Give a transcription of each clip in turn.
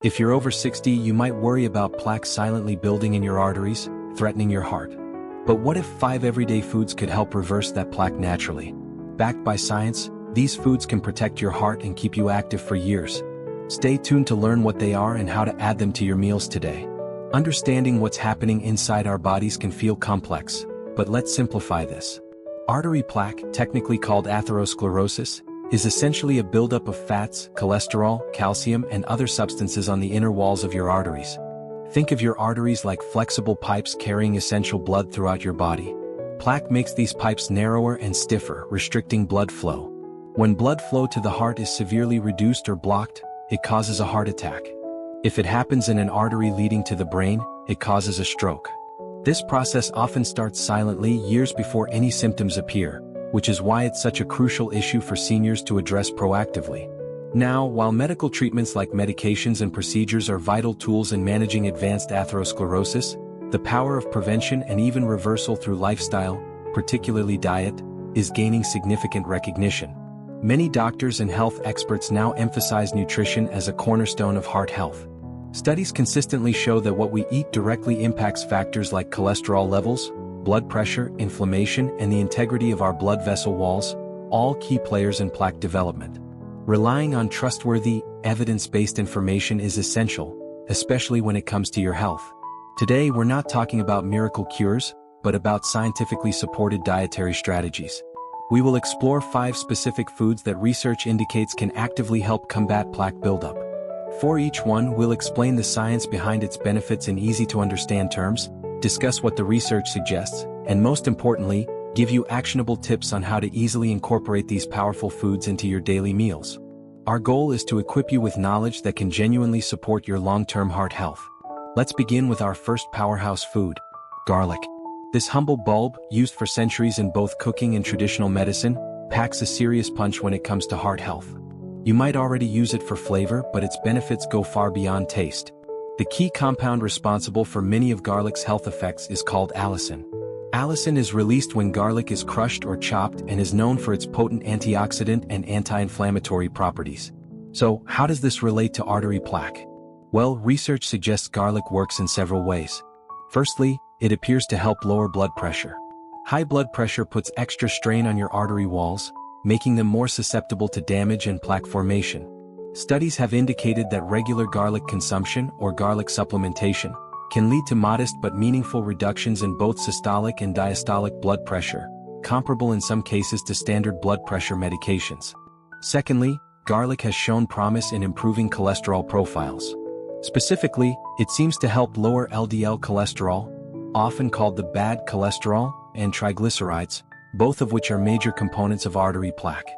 If you're over 60, you might worry about plaque silently building in your arteries, threatening your heart. But what if 5 everyday foods could help reverse that plaque naturally? Backed by science, these foods can protect your heart and keep you active for years. Stay tuned to learn what they are and how to add them to your meals today. Understanding what's happening inside our bodies can feel complex, but let's simplify this. Artery plaque, technically called atherosclerosis, is essentially a buildup of fats, cholesterol, calcium, and other substances on the inner walls of your arteries. Think of your arteries like flexible pipes carrying essential blood throughout your body. Plaque makes these pipes narrower and stiffer, restricting blood flow. When blood flow to the heart is severely reduced or blocked, it causes a heart attack. If it happens in an artery leading to the brain, it causes a stroke. This process often starts silently years before any symptoms appear, which is why it's such a crucial issue for seniors to address proactively. Now, while medical treatments like medications and procedures are vital tools in managing advanced atherosclerosis, the power of prevention and even reversal through lifestyle, particularly diet, is gaining significant recognition. Many doctors and health experts now emphasize nutrition as a cornerstone of heart health. Studies consistently show that what we eat directly impacts factors like cholesterol levels, blood pressure, inflammation, and the integrity of our blood vessel walls, all key players in plaque development. Relying on trustworthy, evidence-based information is essential, especially when it comes to your health. Today, we're not talking about miracle cures, but about scientifically supported dietary strategies. We will explore 5 specific foods that research indicates can actively help combat plaque buildup. For each one, we'll explain the science behind its benefits in easy-to-understand terms, discuss what the research suggests, and most importantly, give you actionable tips on how to easily incorporate these powerful foods into your daily meals. Our goal is to equip you with knowledge that can genuinely support your long-term heart health. Let's begin with our first powerhouse food, garlic. This humble bulb, used for centuries in both cooking and traditional medicine, packs a serious punch when it comes to heart health. You might already use it for flavor, but its benefits go far beyond taste. The key compound responsible for many of garlic's health effects is called allicin. Allicin is released when garlic is crushed or chopped and is known for its potent antioxidant and anti-inflammatory properties. So, how does this relate to artery plaque? Well, research suggests garlic works in several ways. Firstly, it appears to help lower blood pressure. High blood pressure puts extra strain on your artery walls, making them more susceptible to damage and plaque formation. Studies have indicated that regular garlic consumption, or garlic supplementation, can lead to modest but meaningful reductions in both systolic and diastolic blood pressure, comparable in some cases to standard blood pressure medications. Secondly, garlic has shown promise in improving cholesterol profiles. Specifically, it seems to help lower LDL cholesterol, often called the bad cholesterol, and triglycerides, both of which are major components of artery plaque.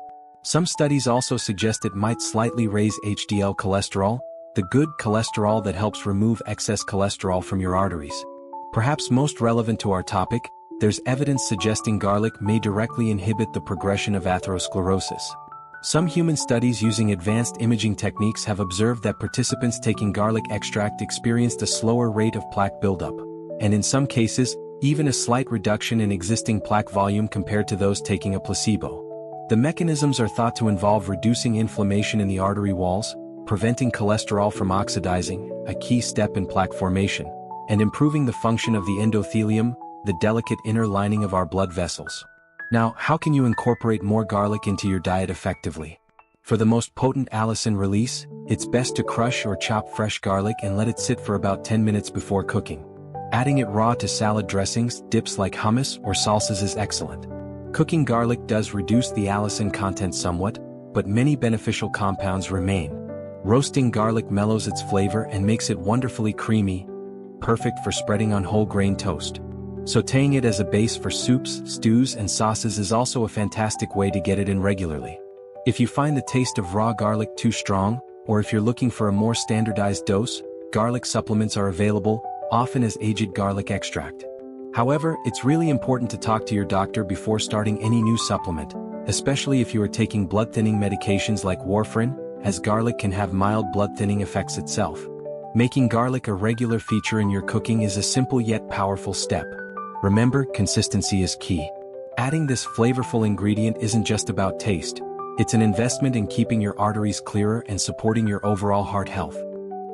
Some studies also suggest it might slightly raise HDL cholesterol, the good cholesterol that helps remove excess cholesterol from your arteries. Perhaps most relevant to our topic, there's evidence suggesting garlic may directly inhibit the progression of atherosclerosis. Some human studies using advanced imaging techniques have observed that participants taking garlic extract experienced a slower rate of plaque buildup, and in some cases, even a slight reduction in existing plaque volume compared to those taking a placebo. The mechanisms are thought to involve reducing inflammation in the artery walls, preventing cholesterol from oxidizing, a key step in plaque formation, and improving the function of the endothelium, the delicate inner lining of our blood vessels. Now, how can you incorporate more garlic into your diet effectively? For the most potent allicin release, it's best to crush or chop fresh garlic and let it sit for about 10 minutes before cooking. Adding it raw to salad dressings, dips like hummus, or salsas is excellent. Cooking garlic does reduce the allicin content somewhat, but many beneficial compounds remain. Roasting garlic mellows its flavor and makes it wonderfully creamy, perfect for spreading on whole grain toast. Sautéing it as a base for soups, stews, and sauces is also a fantastic way to get it in regularly. If you find the taste of raw garlic too strong, or if you're looking for a more standardized dose, garlic supplements are available, often as aged garlic extract. However, it's really important to talk to your doctor before starting any new supplement, especially if you are taking blood-thinning medications like warfarin, as garlic can have mild blood-thinning effects itself. Making garlic a regular feature in your cooking is a simple yet powerful step. Remember, consistency is key. Adding this flavorful ingredient isn't just about taste, it's an investment in keeping your arteries clearer and supporting your overall heart health.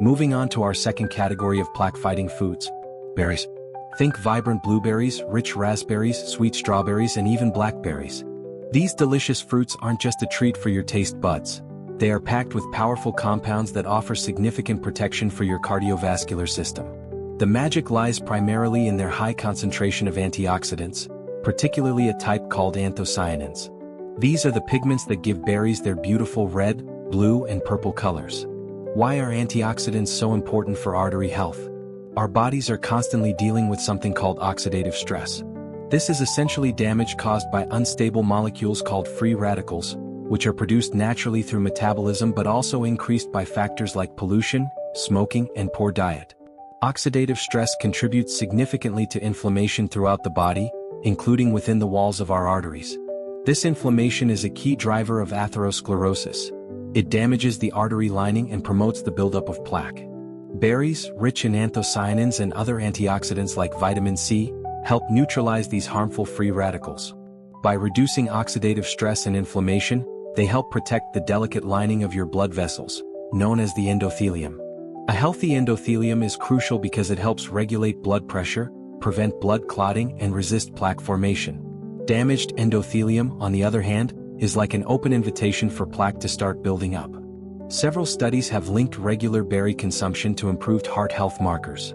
Moving on to our second category of plaque-fighting foods, berries. Think vibrant blueberries, rich raspberries, sweet strawberries, and even blackberries. These delicious fruits aren't just a treat for your taste buds. They are packed with powerful compounds that offer significant protection for your cardiovascular system. The magic lies primarily in their high concentration of antioxidants, particularly a type called anthocyanins. These are the pigments that give berries their beautiful red, blue, and purple colors. Why are antioxidants so important for artery health? Our bodies are constantly dealing with something called oxidative stress. This is essentially damage caused by unstable molecules called free radicals, which are produced naturally through metabolism but also increased by factors like pollution, smoking, and poor diet. Oxidative stress contributes significantly to inflammation throughout the body, including within the walls of our arteries. This inflammation is a key driver of atherosclerosis. It damages the artery lining and promotes the buildup of plaque. Berries, rich in anthocyanins and other antioxidants like vitamin C, help neutralize these harmful free radicals. By reducing oxidative stress and inflammation, they help protect the delicate lining of your blood vessels, known as the endothelium. A healthy endothelium is crucial because it helps regulate blood pressure, prevent blood clotting, and resist plaque formation. Damaged endothelium, on the other hand, is like an open invitation for plaque to start building up. Several studies have linked regular berry consumption to improved heart health markers.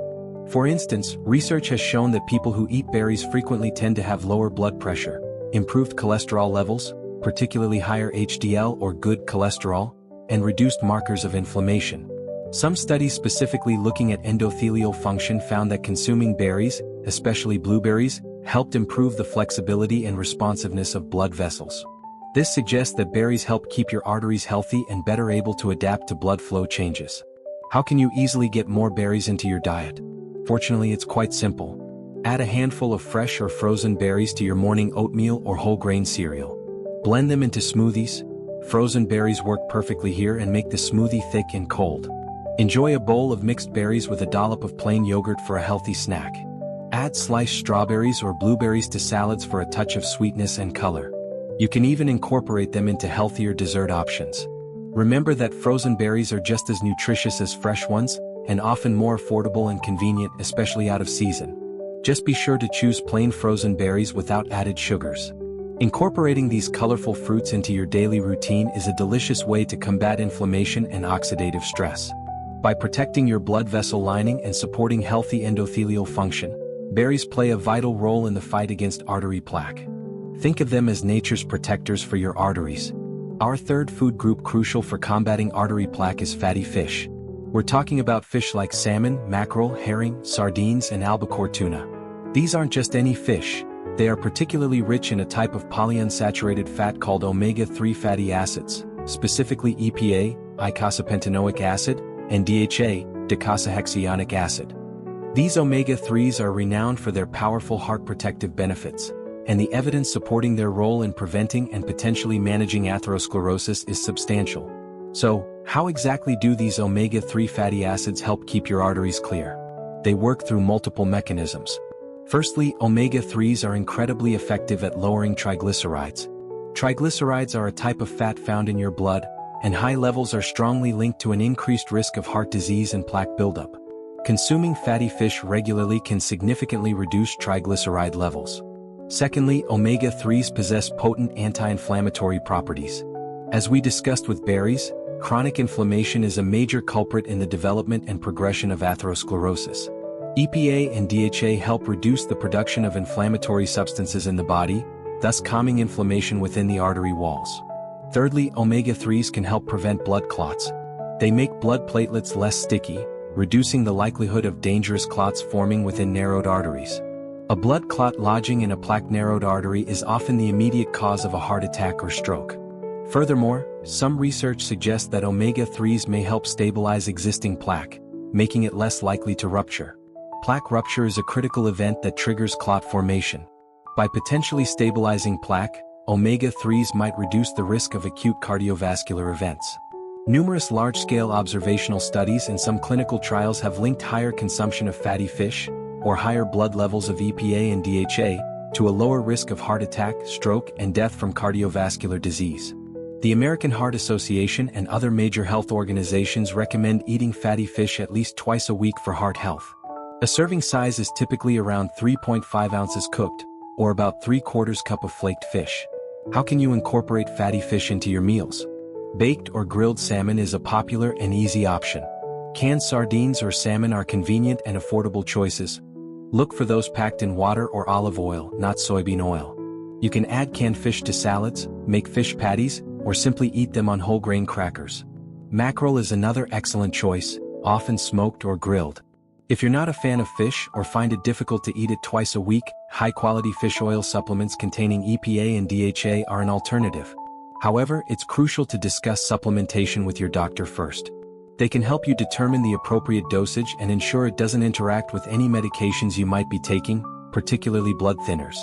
For instance, research has shown that people who eat berries frequently tend to have lower blood pressure, improved cholesterol levels, particularly higher HDL or good cholesterol, and reduced markers of inflammation. Some studies specifically looking at endothelial function found that consuming berries, especially blueberries, helped improve the flexibility and responsiveness of blood vessels. This suggests that berries help keep your arteries healthy and better able to adapt to blood flow changes. How can you easily get more berries into your diet? Fortunately, it's quite simple. Add a handful of fresh or frozen berries to your morning oatmeal or whole grain cereal. Blend them into smoothies. Frozen berries work perfectly here and make the smoothie thick and cold. Enjoy a bowl of mixed berries with a dollop of plain yogurt for a healthy snack. Add sliced strawberries or blueberries to salads for a touch of sweetness and color. You can even incorporate them into healthier dessert options. Remember that frozen berries are just as nutritious as fresh ones, and often more affordable and convenient, especially out of season. Just be sure to choose plain frozen berries without added sugars. Incorporating these colorful fruits into your daily routine is a delicious way to combat inflammation and oxidative stress. By protecting your blood vessel lining and supporting healthy endothelial function, berries play a vital role in the fight against artery plaque. Think of them as nature's protectors for your arteries. Our third food group crucial for combating artery plaque is fatty fish. We're talking about fish like salmon, mackerel, herring, sardines, and albacore tuna. These aren't just any fish. They are particularly rich in a type of polyunsaturated fat called omega-3 fatty acids, specifically EPA, eicosapentaenoic acid, and DHA, docosahexaenoic acid. These omega-3s are renowned for their powerful heart protective benefits, and the evidence supporting their role in preventing and potentially managing atherosclerosis is substantial. So, how exactly do these omega-3 fatty acids help keep your arteries clear? They work through multiple mechanisms. Firstly, omega-3s are incredibly effective at lowering triglycerides. Triglycerides are a type of fat found in your blood, and high levels are strongly linked to an increased risk of heart disease and plaque buildup. Consuming fatty fish regularly can significantly reduce triglyceride levels. Secondly, omega-3s possess potent anti-inflammatory properties. As we discussed with berries, chronic inflammation is a major culprit in the development and progression of atherosclerosis. EPA and DHA help reduce the production of inflammatory substances in the body, thus calming inflammation within the artery walls. Thirdly, omega-3s can help prevent blood clots. They make blood platelets less sticky, reducing the likelihood of dangerous clots forming within narrowed arteries. A blood clot lodging in a plaque-narrowed artery is often the immediate cause of a heart attack or stroke. Furthermore, some research suggests that omega-3s may help stabilize existing plaque, making it less likely to rupture. Plaque rupture is a critical event that triggers clot formation. By potentially stabilizing plaque, omega-3s might reduce the risk of acute cardiovascular events. Numerous large-scale observational studies and some clinical trials have linked higher consumption of fatty fish, or higher blood levels of EPA and DHA, to a lower risk of heart attack, stroke, and death from cardiovascular disease. The American Heart Association and other major health organizations recommend eating fatty fish at least twice a week for heart health. A serving size is typically around 3.5 ounces cooked, or about 3/4 cup of flaked fish. How can you incorporate fatty fish into your meals? Baked or grilled salmon is a popular and easy option. Canned sardines or salmon are convenient and affordable choices. Look for those packed in water or olive oil, not soybean oil. You can add canned fish to salads, make fish patties, or simply eat them on whole grain crackers. Mackerel is another excellent choice, often smoked or grilled. If you're not a fan of fish or find it difficult to eat it twice a week, high-quality fish oil supplements containing EPA and DHA are an alternative. However, it's crucial to discuss supplementation with your doctor first. They can help you determine the appropriate dosage and ensure it doesn't interact with any medications you might be taking, particularly blood thinners.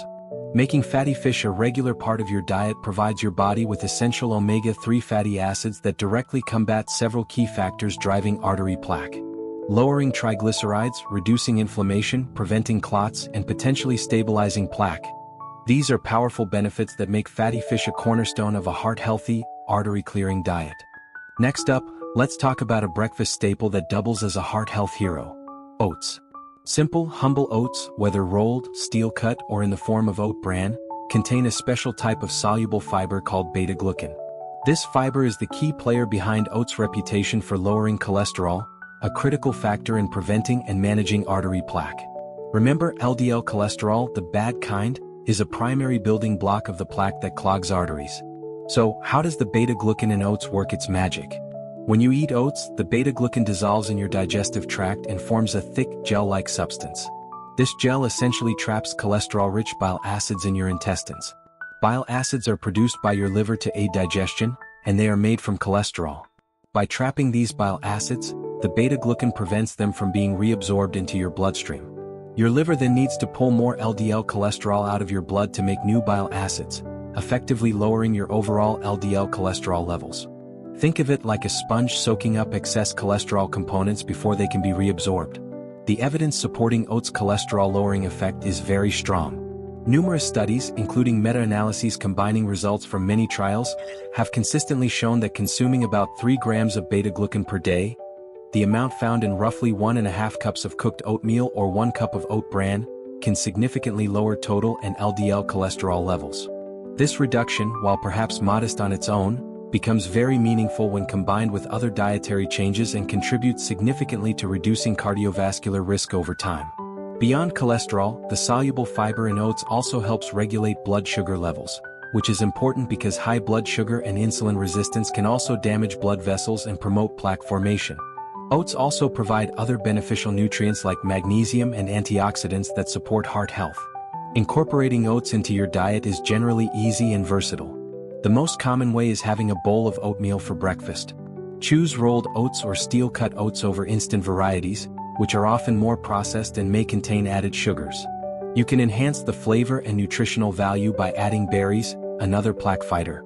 Making fatty fish a regular part of your diet provides your body with essential omega-3 fatty acids that directly combat several key factors driving artery plaque. Lowering triglycerides, reducing inflammation, preventing clots, and potentially stabilizing plaque. These are powerful benefits that make fatty fish a cornerstone of a heart-healthy, artery-clearing diet. Next up, let's talk about a breakfast staple that doubles as a heart health hero: oats. Simple, humble oats, whether rolled, steel-cut, or in the form of oat bran, contain a special type of soluble fiber called beta-glucan. This fiber is the key player behind oats' reputation for lowering cholesterol, a critical factor in preventing and managing artery plaque. Remember, LDL cholesterol, the bad kind, is a primary building block of the plaque that clogs arteries. So, how does the beta-glucan in oats work its magic? When you eat oats, the beta-glucan dissolves in your digestive tract and forms a thick, gel-like substance. This gel essentially traps cholesterol-rich bile acids in your intestines. Bile acids are produced by your liver to aid digestion, and they are made from cholesterol. By trapping these bile acids, the beta-glucan prevents them from being reabsorbed into your bloodstream. Your liver then needs to pull more LDL cholesterol out of your blood to make new bile acids, effectively lowering your overall LDL cholesterol levels. Think of it like a sponge soaking up excess cholesterol components before they can be reabsorbed. The evidence supporting oats' cholesterol-lowering effect is very strong. Numerous studies, including meta-analyses combining results from many trials, have consistently shown that consuming about 3 grams of beta-glucan per day, the amount found in roughly 1.5 cups of cooked oatmeal or 1 cup of oat bran, can significantly lower total and LDL cholesterol levels. This reduction, while perhaps modest on its own, becomes very meaningful when combined with other dietary changes and contributes significantly to reducing cardiovascular risk over time. Beyond cholesterol, the soluble fiber in oats also helps regulate blood sugar levels, which is important because high blood sugar and insulin resistance can also damage blood vessels and promote plaque formation. Oats also provide other beneficial nutrients like magnesium and antioxidants that support heart health. Incorporating oats into your diet is generally easy and versatile. The most common way is having a bowl of oatmeal for breakfast. Choose rolled oats or steel-cut oats over instant varieties, which are often more processed and may contain added sugars. You can enhance the flavor and nutritional value by adding berries, another plaque fighter,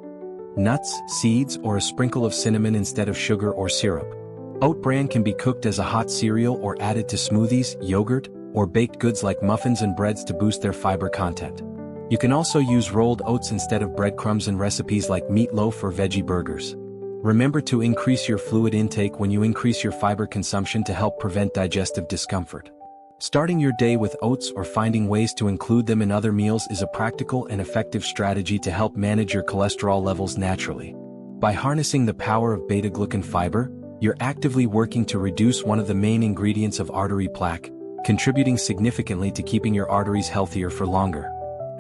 nuts, seeds, or a sprinkle of cinnamon instead of sugar or syrup. Oat bran can be cooked as a hot cereal or added to smoothies, yogurt, or baked goods like muffins and breads to boost their fiber content. You can also use rolled oats instead of breadcrumbs in recipes like meatloaf or veggie burgers. Remember to increase your fluid intake when you increase your fiber consumption to help prevent digestive discomfort. Starting your day with oats or finding ways to include them in other meals is a practical and effective strategy to help manage your cholesterol levels naturally. By harnessing the power of beta-glucan fiber, you're actively working to reduce one of the main ingredients of artery plaque, contributing significantly to keeping your arteries healthier for longer.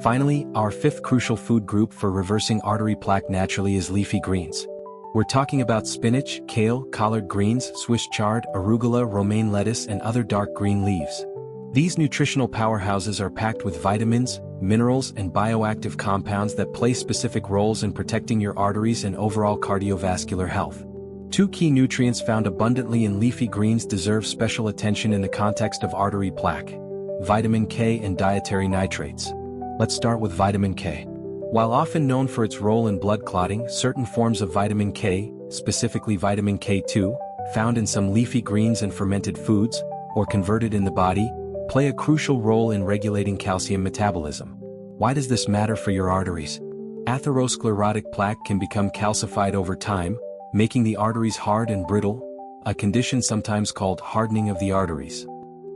Finally, our fifth crucial food group for reversing artery plaque naturally is leafy greens. We're talking about spinach, kale, collard greens, Swiss chard, arugula, romaine lettuce, and other dark green leaves. These nutritional powerhouses are packed with vitamins, minerals, and bioactive compounds that play specific roles in protecting your arteries and overall cardiovascular health. 2 key nutrients found abundantly in leafy greens deserve special attention in the context of artery plaque: vitamin K and dietary nitrates. Let's start with vitamin K. While often known for its role in blood clotting, certain forms of vitamin K, specifically vitamin K2, found in some leafy greens and fermented foods, or converted in the body, play a crucial role in regulating calcium metabolism. Why does this matter for your arteries? Atherosclerotic plaque can become calcified over time, making the arteries hard and brittle, a condition sometimes called hardening of the arteries.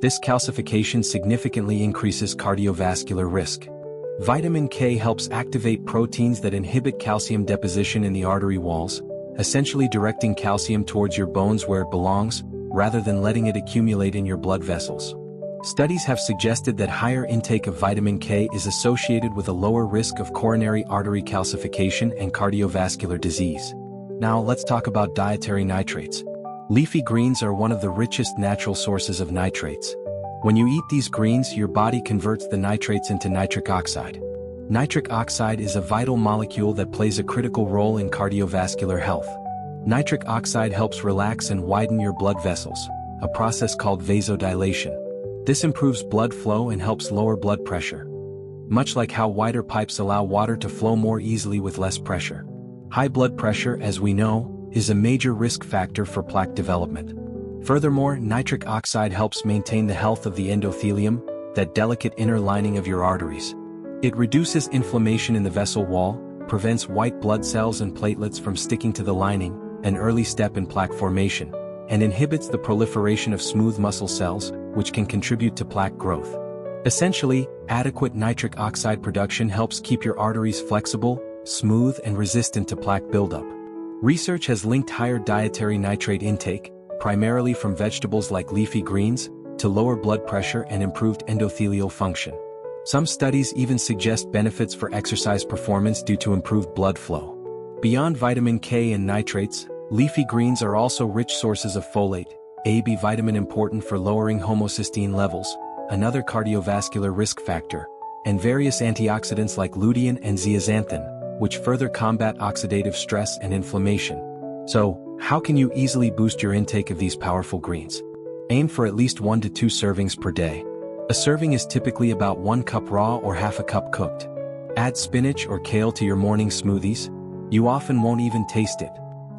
This calcification significantly increases cardiovascular risk. Vitamin K helps activate proteins that inhibit calcium deposition in the artery walls, essentially directing calcium towards your bones where it belongs, rather than letting it accumulate in your blood vessels. Studies have suggested that higher intake of vitamin K is associated with a lower risk of coronary artery calcification and cardiovascular disease. Now let's talk about dietary nitrates. Leafy greens are one of the richest natural sources of nitrates. When you eat these greens, your body converts the nitrates into nitric oxide. Nitric oxide is a vital molecule that plays a critical role in cardiovascular health. Nitric oxide helps relax and widen your blood vessels, a process called vasodilation. This improves blood flow and helps lower blood pressure. Much like how wider pipes allow water to flow more easily with less pressure. High blood pressure, as we know, is a major risk factor for plaque development. Furthermore, nitric oxide helps maintain the health of the endothelium, that delicate inner lining of your arteries. It reduces inflammation in the vessel wall, prevents white blood cells and platelets from sticking to the lining, an early step in plaque formation, and inhibits the proliferation of smooth muscle cells, which can contribute to plaque growth. Essentially, adequate nitric oxide production helps keep your arteries flexible, smooth, and resistant to plaque buildup. Research has linked higher dietary nitrate intake, primarily from vegetables like leafy greens, to lower blood pressure and improved endothelial function. Some studies even suggest benefits for exercise performance due to improved blood flow. Beyond vitamin K and nitrates, leafy greens are also rich sources of folate, a B vitamin important for lowering homocysteine levels, another cardiovascular risk factor, and various antioxidants like lutein and zeaxanthin, which further combat oxidative stress and inflammation. So, how can you easily boost your intake of these powerful greens? Aim for at least 1 to 2 servings per day. A serving is typically about 1 cup raw or half a cup cooked. Add spinach or kale to your morning smoothies. You often won't even taste it.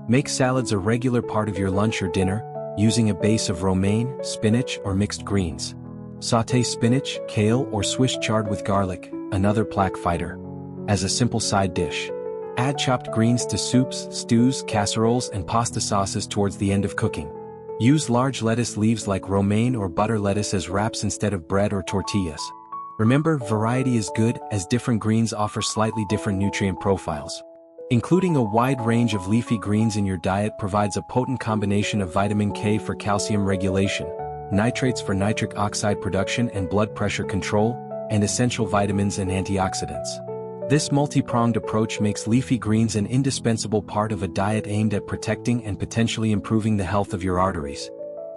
Make salads a regular part of your lunch or dinner, using a base of romaine, spinach, or mixed greens. Sauté spinach, kale, or Swiss chard with garlic, another plaque fighter, as a simple side dish. Add chopped greens to soups, stews, casseroles, and pasta sauces towards the end of cooking. Use large lettuce leaves like romaine or butter lettuce as wraps instead of bread or tortillas. Remember, variety is good, as different greens offer slightly different nutrient profiles. Including a wide range of leafy greens in your diet provides a potent combination of vitamin K for calcium regulation, nitrates for nitric oxide production and blood pressure control, and essential vitamins and antioxidants. This multi-pronged approach makes leafy greens an indispensable part of a diet aimed at protecting and potentially improving the health of your arteries.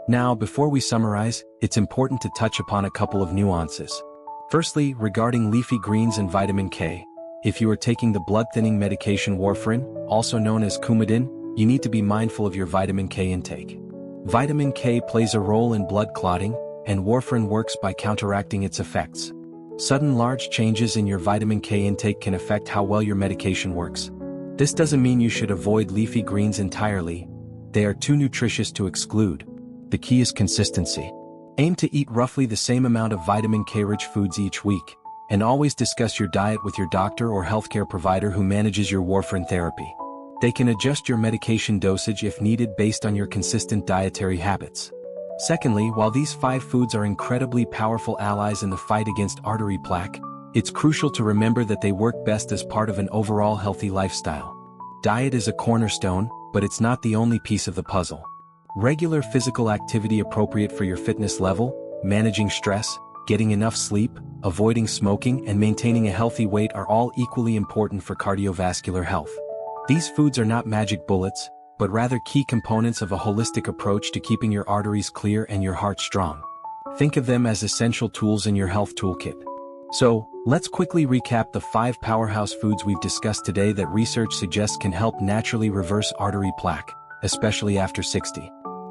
Now, before we summarize, it's important to touch upon a couple of nuances. Firstly, regarding leafy greens and vitamin K, if you are taking the blood-thinning medication warfarin, also known as Coumadin, you need to be mindful of your vitamin K intake. Vitamin K plays a role in blood clotting, and warfarin works by counteracting its effects. Sudden large changes in your vitamin K intake can affect how well your medication works. This doesn't mean you should avoid leafy greens entirely. They are too nutritious to exclude. The key is consistency. Aim to eat roughly the same amount of vitamin K-rich foods each week, and always discuss your diet with your doctor or healthcare provider who manages your warfarin therapy. They can adjust your medication dosage if needed based on your consistent dietary habits. Secondly, while these 5 foods are incredibly powerful allies in the fight against artery plaque, it's crucial to remember that they work best as part of an overall healthy lifestyle. Diet is a cornerstone, but it's not the only piece of the puzzle. Regular physical activity appropriate for your fitness level, managing stress, getting enough sleep, avoiding smoking, and maintaining a healthy weight are all equally important for cardiovascular health. These foods are not magic bullets, but rather key components of a holistic approach to keeping your arteries clear and your heart strong. Think of them as essential tools in your health toolkit. So, let's quickly recap the 5 powerhouse foods we've discussed today that research suggests can help naturally reverse artery plaque, especially after 60.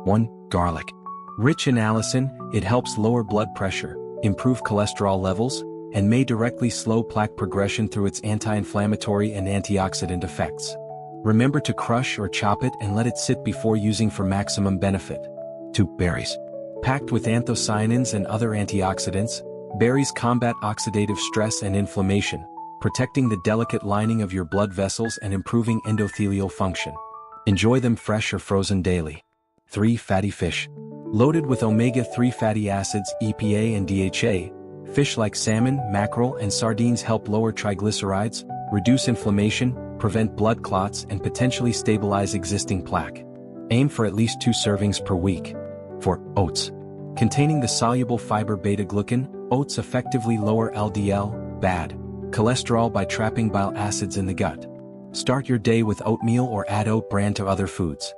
1. Garlic. Rich in allicin, it helps lower blood pressure, improve cholesterol levels, and may directly slow plaque progression through its anti-inflammatory and antioxidant effects. Remember to crush or chop it and let it sit before using for maximum benefit. 2. Berries. Packed with anthocyanins and other antioxidants, berries combat oxidative stress and inflammation, protecting the delicate lining of your blood vessels and improving endothelial function. Enjoy them fresh or frozen daily. 3. Fatty fish. Loaded with omega-3 fatty acids EPA and DHA, fish like salmon, mackerel, and sardines help lower triglycerides, reduce inflammation, prevent blood clots, and potentially stabilize existing plaque. Aim for at least 2 servings per week. 4. Oats. Containing the soluble fiber beta-glucan, oats effectively lower LDL, bad cholesterol by trapping bile acids in the gut. Start your day with oatmeal or add oat bran to other foods.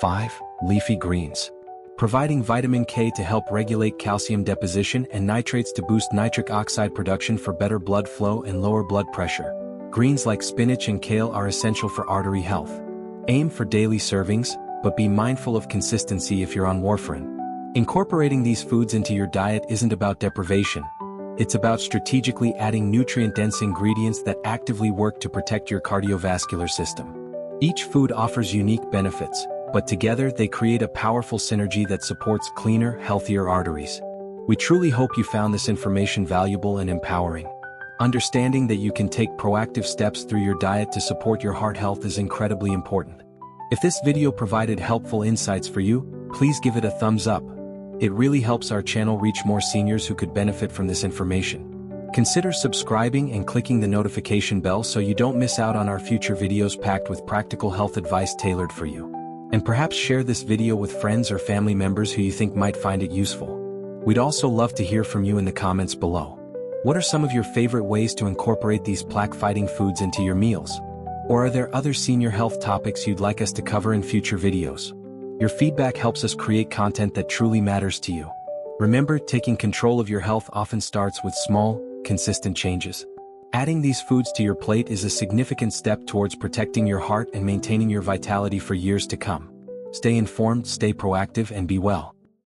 5. Leafy greens. Providing vitamin K to help regulate calcium deposition and nitrates to boost nitric oxide production for better blood flow and lower blood pressure. Greens like spinach and kale are essential for artery health. Aim for daily servings, but be mindful of consistency if you're on warfarin. Incorporating these foods into your diet isn't about deprivation. It's about strategically adding nutrient-dense ingredients that actively work to protect your cardiovascular system. Each food offers unique benefits, but together they create a powerful synergy that supports cleaner, healthier arteries. We truly hope you found this information valuable and empowering. Understanding that you can take proactive steps through your diet to support your heart health is incredibly important. If this video provided helpful insights for you, please give it a thumbs up. It really helps our channel reach more seniors who could benefit from this information. Consider subscribing and clicking the notification bell so you don't miss out on our future videos packed with practical health advice tailored for you. And perhaps share this video with friends or family members who you think might find it useful. We'd also love to hear from you in the comments below. What are some of your favorite ways to incorporate these plaque-fighting foods into your meals? Or are there other senior health topics you'd like us to cover in future videos? Your feedback helps us create content that truly matters to you. Remember, taking control of your health often starts with small, consistent changes. Adding these foods to your plate is a significant step towards protecting your heart and maintaining your vitality for years to come. Stay informed, stay proactive, and be well.